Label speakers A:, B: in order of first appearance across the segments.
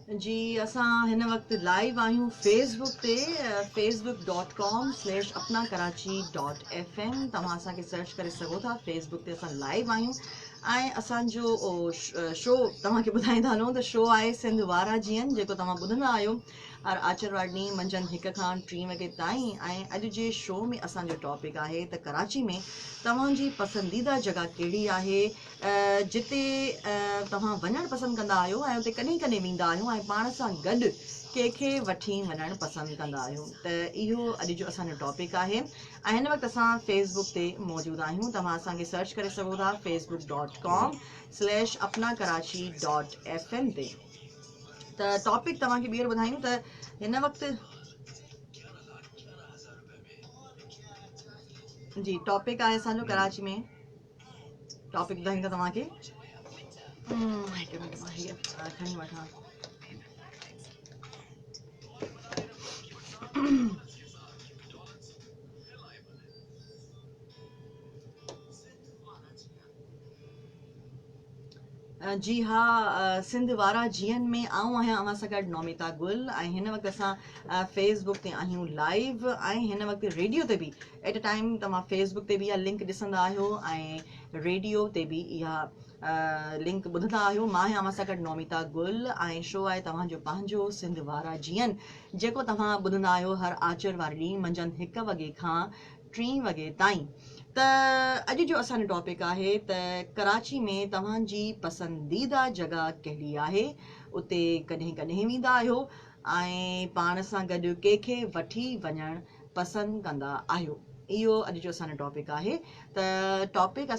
A: जी असां हिन वक़्तु लाइव आहियूं फेसबुक ते facebook.com/apnakarachi.fm तव्हां असांखे सर्च करे सघो था। फेसबुक ते असां लाइव आहियूं ऐं असांजो शो तव्हांखे ॿुधाईंदा हलूं त शो आहे सिंध वारा जीअं जेको तव्हां ॿुधंदा आहियो हर आचरवार ॾींहुं मंझंदि 1 खां 3 वॻे ताईं। ऐं अॼु जे शो में असांजो टॉपिक आहे त कराची में तव्हांजी पसंदीदा जॻह कहिड़ी आहे, जिते तव्हां वञणु पसंदि कंदा आहियो ऐं उते कॾहिं कॾहिं वेंदा आहियो ऐं पाण सां गॾु कंहिंखे वठी वञणु पसंदि कंदा आहियूं। त इहो अॼु जो असांजो टॉपिक आहे ऐं हिन वक़्तु असां फेसबुक ते मौजूदु आहियूं। तव्हां असांखे सर्च करे सघो था facebook.com/apnakarachi.fm ते। त टॉपिक तव्हांखे ॿीहर ॿुधायूं त हिन वक़्तु जी टॉपिक आहे असांजो कराची में। टॉपिक ॿुधायूं था तव्हांखे। हिकु मिंट मां हीअ खणी वठां। जी हा, सिंध वारा जीअन में आऊं आहियां अव्हां सां गॾु नौमिता गुल ऐं हिन वक़्तु असां फेसबुक ते आहियूं लाइव ऐं हिन वक़्तु रेडियो ते बि एट अ टाइम तव्हां फेसबुक ते बि इहा लिंक ॾिसंदा आहियो ऐं रेडियो ते बि इहा लिंक ॿुधंदा आहियो। मां आहियां अव्हां सां गॾु नौमिता गुल ऐं शो आहे तव्हांजो पंहिंजो सिंध वारा जीअन जेको तव्हां ॿुधंदा आहियो हर आचरवार ॾींहुं मंझंदि 1 वॻे खां 3 वॻे ताईं। त अॼु जो असांजो टॉपिक आहे त कराची में तव्हांजी पसंदीदा जॻह कहिड़ी आहे, उते कॾहिं कॾहिं वेंदा आहियो ऐं पाण सां गॾु कंहिंखे वठी वञणु पसंदि कंदा आहियो। इहो अॼु जो असांजो टॉपिक आहे। त टॉपिक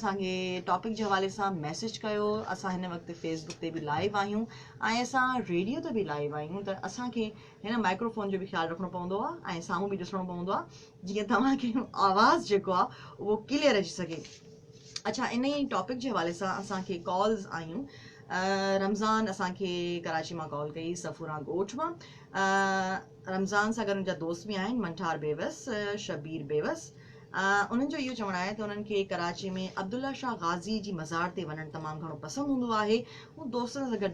A: जे हवाले सां मैसेज कयो। असां हिन वक़्तु फेसबुक ते बि लाइव आहियूं ऐं असां रेडियो ते बि लाइव आहियूं। त असांखे हिन माइक्रोफोन जो बि ख़्यालु रखिणो पवंदो आहे ऐं साम्हूं बि ॾिसणो पवंदो आहे जीअं तव्हांखे आवाज़ जेको आहे उहो क्लियर अची सघे। अच्छा, इन ई टॉपिक जे हवाले सां असांखे कॉल्स आहियूं। रमज़ान असांखे कराची मां कॉल कई, सफ़ूरा ॻोठ मां। रमज़ान सां गॾु मुंहिंजा दोस्त बि आहिनि, मंठार बेवस, शबीर बेवस। उन्हनि जो इहो चवणु आहे त उन्हनि खे कराची में अब्दुल्ला शाह गाज़ी जी मज़ार ते वञणु तमामु घणो पसंदि हूंदो आहे। हू दोस्तनि सां गॾु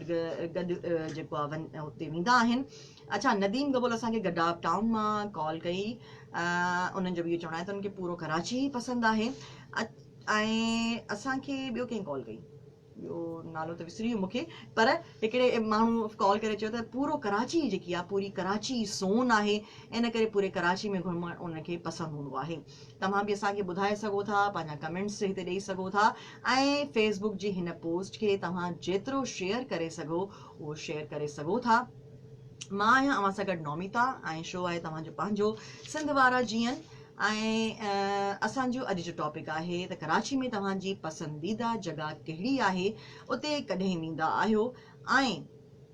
A: जेको आहे हुते वेंदा आहिनि। अच्छा, नदीम गबुल असांखे गडाफ टाउन मां कॉल कई। उन्हनि जो बि इहो चवणु आहे त उन्हनि खे पूरो कराची ई पसंदि आहे। ऐं असांखे ॿियो कंहिं कॉल कई, ॿियो नालो त विसरी वियो मूंखे, पर हिकिड़े माण्हू कॉल करे चयो त पूरो कराची जेकी आहे पूरी कराची ज़ोन आहे, इन करे पूरे कराची में घुमणु उनखे पसंदि हूंदो आहे। तव्हां बि असांखे ॿुधाए सघो था, पंहिंजा कमेंट्स हिते ॾेई सघो था ऐं फेसबुक जी हिन पोस्ट खे तव्हां जेतिरो शेयर करे सघो उहो शेयर करे सघो था। मां आहियां अव्हां सां गॾु नौमिता ऐं शो आहे तव्हांजो पंहिंजो सिंध वारा जीअन। ऐं असांजो अॼु जो टॉपिक आहे त कराची में तव्हांजी पसंदीदा जॻह कहिड़ी आहे, उते कॾहिं वेंदा आहियो ऐं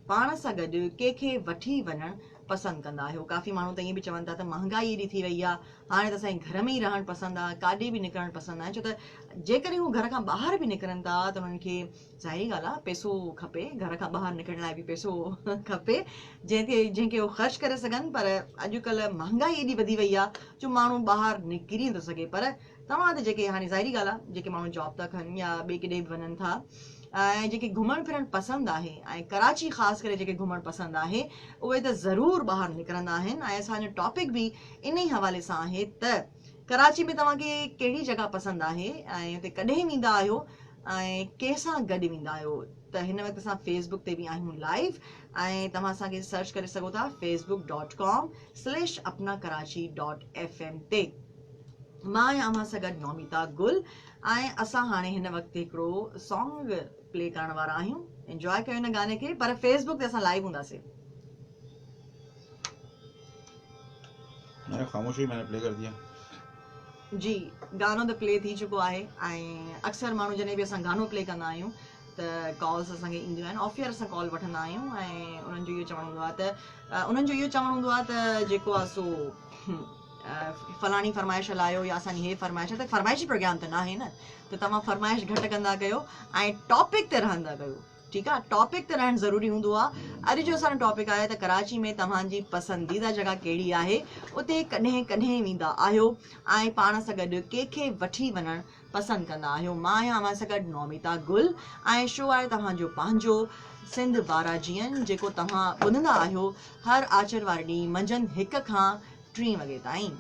A: पाण सां गॾु कंहिंखे वठी वञणु पसंदि कंदा आहियो। काफ़ी माण्हू त ईअं बि चवनि था त महांगाई एॾी थी वई आहे, हाणे त असांखे घर में ई रहणु पसंदि आहे, काॾे बि निकिरणु पसंदि आहे। छो त जेकॾहिं हू घर खां ॿाहिरि बि निकिरनि था त उन्हनि खे ज़ाहिरी ॻाल्हि आहे पैसो खपे, घर खां ॿाहिरि निकिरण लाइ बि पैसो खपे जंहिंखे उहो ख़र्चु करे सघनि। पर अॼुकल्ह महांगाई एॾी वधी वई आहे जो माण्हू ॿाहिरि निकिरी नथो सघे। पर तव्हां त जेके हाणे ज़ाहिरी ॻाल्हि आहे जेके माण्हू जॉब था कनि या ॿिए केॾे बि वञनि था ऐं जेके घुमणु फिरणु पसंदि आहे ऐं कराची ख़ासि करे जेके घुमणु पसंदि आहे उहे त ज़रूरु ॿाहिरि निकिरंदा आहिनि। ऐं असांजो टॉपिक बि इन ई हवाले सां आहे त कराची में तव्हांखे कहिड़ी जॻह पसंदि आहे ऐं हुते कॾहिं वेंदा आहियो ऐं कंहिंसां गॾु वेंदा आहियो। त हिन वक़्तु असां फेसबुक ते बि आहियूं लाइव ऐं तव्हां असांखे सर्च करे सघो था facebook.com/apnakarachi.fm ते। मां आहियां अव्हां सां गॾु नौमिता गुल ऐं असां हाणे हिन वक़्तु हिकिड़ो सॉन्ग प्ले करण वारा आहियूं। एंजॉय कयो हिन गाने खे। पर फेसबुक ते असां लाइव हूंदासीं।
B: खामोशी मैंने प्ले कर दिया।
A: जी, गानो त प्ले थी चुको आहे ऐं अक्सर माण्हू जॾहिं बि असां गानो प्ले कंदा आहियूं त कॉल्स असांखे ईंदियूं आहिनि। ऑफियर असां कॉल वठंदा आहियूं ऐं उन्हनि जो इहो चवणु हूंदो आहे त जेको आहे सो फलाणी फरमाइश हलायो या असांजी हे फरमाइश आहे। त फरमाइशी प्रोग्राम त न आहे न, त तव्हां फरमाइश घटि कंदा कयो ऐं टॉपिक ते रहंदा कयो। ठीकु आहे। टॉपिक त रहणु ज़रूरी हूंदो आहे। अॼु जो असांजो टॉपिक आहे त कराची में तव्हांजी पसंदीदा जॻह कहिड़ी आहे, उते कॾहिं कॾहिं वेंदा आहियो ऐं पाण सां गॾु कंहिंखे वठी वञणु पसंदि कंदा आहियो। मां आहियां अव्हां सां गॾु नौमिता गुल ऐं शो आहे तव्हांजो पंहिंजो सिंध वाराजियन, जेको तव्हां ॿुधंदा आहियो हर आचर वारे ॾींहुं मंझंदि 1 खां 3 वॻे ताईं।